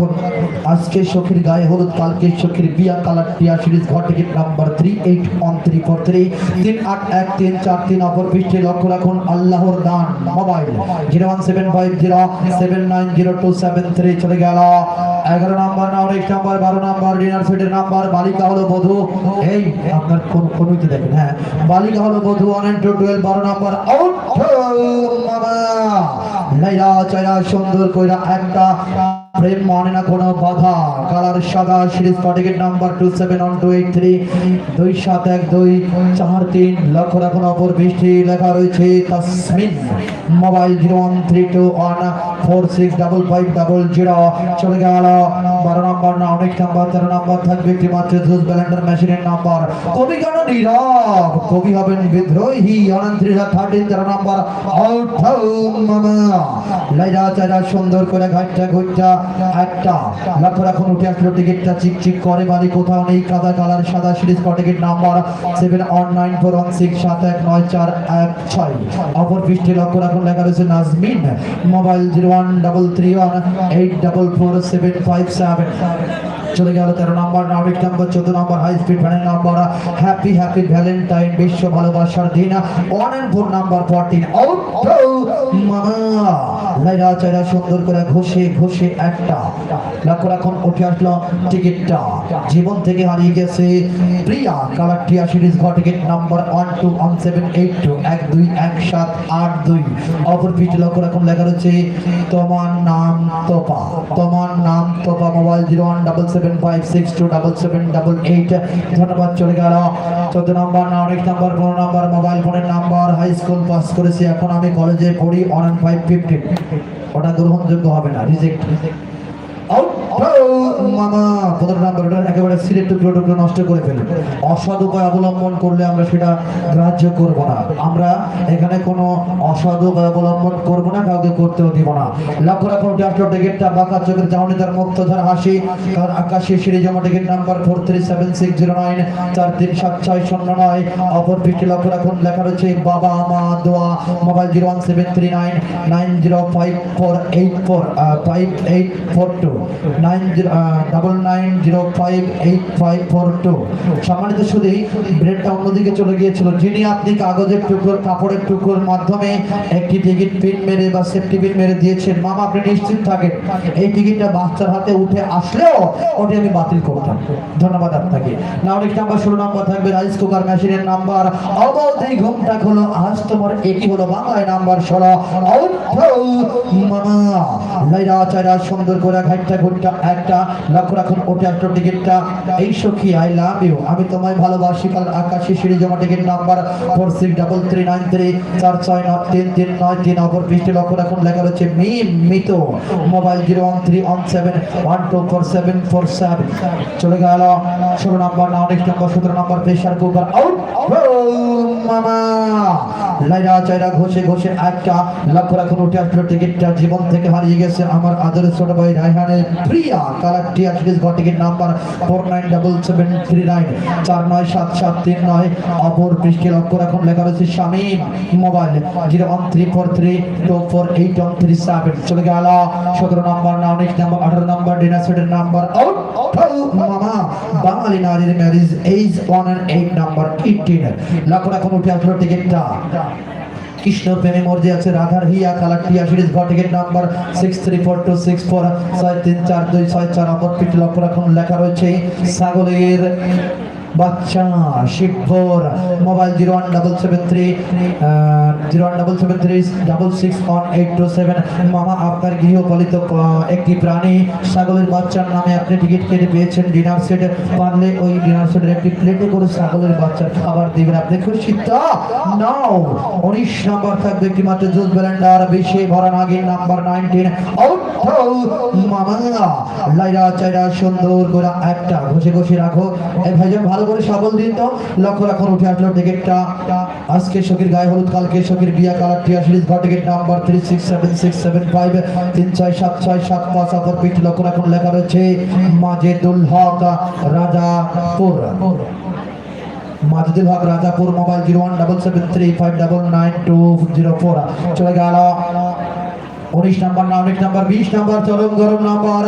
রাখুন। আজকে সখীর গায়ে হলুদ, কালকে সখীর বিয়া, কালার টিয়া সিরিজ ঘর টিকিট নাম্বার 381343 381343 অপর পৃষ্ঠে লক্ষ্য রাখুন। আল্লাহর দান মোবাইল 01750790273 চলে গেল 11 নম্বর, 19 নম্বর, 12 নম্বর ডিনার সেটের নাম্বার। বালিকা হলো বধূ, এই আপনার কোন দেখেন, হ্যাঁ বালিকা হলো বধূ 1 and 12 12 নম্বর আউট। মামা লাইলা চাইরা সুন্দর কইরা একটা প্রেম মানে না কোনো বাধা, কালার সাদা সিরিজ টিকিট নাম্বার 271283 271243 লক্ষ্য রাখুন। অপর বৃষ্টি লেখা রয়েছে তাসমিন মোবাইল 01321465500 চলে গেল 12 নম্বর, না অনেক নাম্বার 13 নম্বর থাকবে একটি মাত্র জুস ব্যালেন্ডার মেশিনের নাম্বার। কবি কেন নীরব, কবি হবেন বিদ্রোহী 13 নম্বর আউট। মামা লাইলা চাইরা সুন্দর করে ঘাটটা ঘুরটা একটা লক্ষ্য রাখুন। উঠে আসলো টিকিটটা চিকচিক করে, বাড়ি কোথাও নেই, কাদা কালার সাদা সিরিজ টিকিট নাম্বার 7194167941 অপর পৃষ্ঠে লক্ষ্য রাখুন লেখা রয়েছে নাজমিন মোবাইল 01331844757 চলে গেল 13 নম্বর, 19 নম্বর, 14 নম্বর হাই স্পিড ভ্যানের নাম্বার। হ্যাপি হ্যাপি ভ্যালেন্টাইন বিশ্ব ভালোবাসার দিন 1 and 4 নাম্বার 14 আউট। মামা লাইলা চাইরা সুন্দর করে ঘষে ঘষে একটা লক্ষ্য রাখুন। উঠে আসলো টিকিটটা জীবন থেকে হারিয়ে গেছে প্রিয়া, কালার টিয়া সিরিজ ঘর টিকিট নাম্বার 121782 121782 অপর পিঠে লক্ষ্য রাখুন লেখা রয়েছে তোমার নাম তোপা, তোমার নাম তোপা মোবাইল 01775627788 ধন্যবাদ। চলে গেল 14 নম্বর, 19 নম্বর, 15 নম্বর মোবাইল ফোনের নাম্বার। হাই স্কুল পাস করেছি, এখন আমি কলেজে পড়ি 11550 ওটা গ্রহণযোগ্য হবে না, রিজেক্ট। মামা 15 নম্বর ওটা একেবারে সিলেক্ট টুকরো নষ্ট করে ফেলে। অসৎ উপায় অবলম্বন করলে আমরা সেটা গ্রাহ্য করব না। আমরা এখানে কোনো অসৎ উপায় অবলম্বন করব না, কাউকে করতেও দিব না। লক্ষ্য রাখুন রাষ্ট্র টিকিটটা বাঁকা চোখের চাউনি তার মুক্তধার হাসি, কারণ আকাশী সিরিজ জমা টিকিট নাম্বার 437609 437609 অপর পৃষ্ঠে লক্ষ্য রাখুন লেখা রয়েছে বাবা মা দোয়া মোবাইল 017399054845842 99058542 সম্মানিত সুধী, ব্রেডটা অন্যদিকে চলে গিয়েছিল। যিনি আপনি কাগজের টুকরো কাপড়ের টুকরোর মাধ্যমে একটি টিকিট পিন মেরে বা সেফটি পিন মেরে দিয়েছেন, মামা আপনি নিশ্চিত থাকেন এই টিকিটটা বাচ্চার হাতে উঠে আসলেও ওটি আমি বাতিল করতাম। ধন্যবাদ আপনাকে। না অনেক নাম্বার 16 নম্বর থাকবে রাইস কুকার মেশিনের নাম্বার। অবধি ঘুমটা হলো আজ তোমার একই হলো বাংলায় নাম্বার 16 আউট। মামা লাইলা চাইরা সুন্দর করে ঘাটটা ঘুরটা একটা লক্ষ্য রাখুন। ওটা একটা টিকিটটা এই সখী আই লাভ ইউ আমি তোমায় ভালোবাসি, কাল আকাশী সিঁড়ি জমা টিকিট নাম্বার 463393 469339 অপর পৃষ্ঠে লক্ষ্য রাখুন লেখা রয়েছে মিত মোবাইল 01317124747 চলে গেল 16 নম্বর, 19 নম্বর, 17 নম্বর প্রেসার কুকার আউট। মামা লাইলা চাইরা ঘষে ঘষে একটা লক্ষ্য রাখুন। উঠে আসলো টিকিটটা জীবন থেকে হারিয়ে গেছে আমার আদরের ছোট ভাই রায়হানের প্রিয়া, কালার টিয়া সিরিজ ঘর টিকিট নাম্বার 497739 497739 অপর পৃষ্ঠে লক্ষ্য রাখুন লেখা রয়েছে শামীম মোবাইল 01343248137 চলে গেল 17 নম্বর, 19 নম্বর, 18 নম্বর ডিনার সেটের নাম্বার আউট। মামা বাঙালি নারীর ম্যারেজ এইজ 1 and 8 নাম্বার 18 লক্ষ্য রাখুন। উঠে আসলো টিকিটটা কৃষ্ণর প্রেমে মর্জি আছে রাধার হিয়া, কালার টিয়া সিরিজ ঘর টিকিট নাম্বার 634264634264 অপর পিঠে লক্ষ্য রাখুন লেখা রয়েছে ছাগলের বাচ্চা শিবপুর মোবাইল 01773 মামা আপনার গৃহপালিত একটি প্রাণী ছাগলের বাচ্চার নামে আপনি টিকিট কেটে পেয়েছেন ডিনার সেট। পারলে ওই ডিনার সেটের একটি প্লেটে করে ছাগলের বাচ্চার খাবার দিবেন। আপনি খুশি তো? নাও 19 নম্বর থাকবে একটি মাত্র জুস ব্লেন্ডার 20 ভরা নাগিন নাম্বার 19 আউট। মামা লাইলা চাইরা সুন্দর করে একটা ঘষে ঘষে রাখো। এই ভাইজান ভালো করে সবল দিন তো। লক্ষ্য রাখুন উঠে আসলো টিকিটটা আজকে সখীর গায়ে হলুদ, কালকে সখীর বিয়া, কালার টিয়া সিরিজ ঘর টিকিট নাম্বার 367675 367675 অপর পিঠ লক্ষ্য রাখুন লেখা রয়েছে মাজেদুল হক রাজাপুর মাজেদুল হক রাজাপুর মোবাইল 01773599204 চলে গেল 19 নম্বর, 19 নম্বর, 20 নম্বর চরম গরম নাম্বার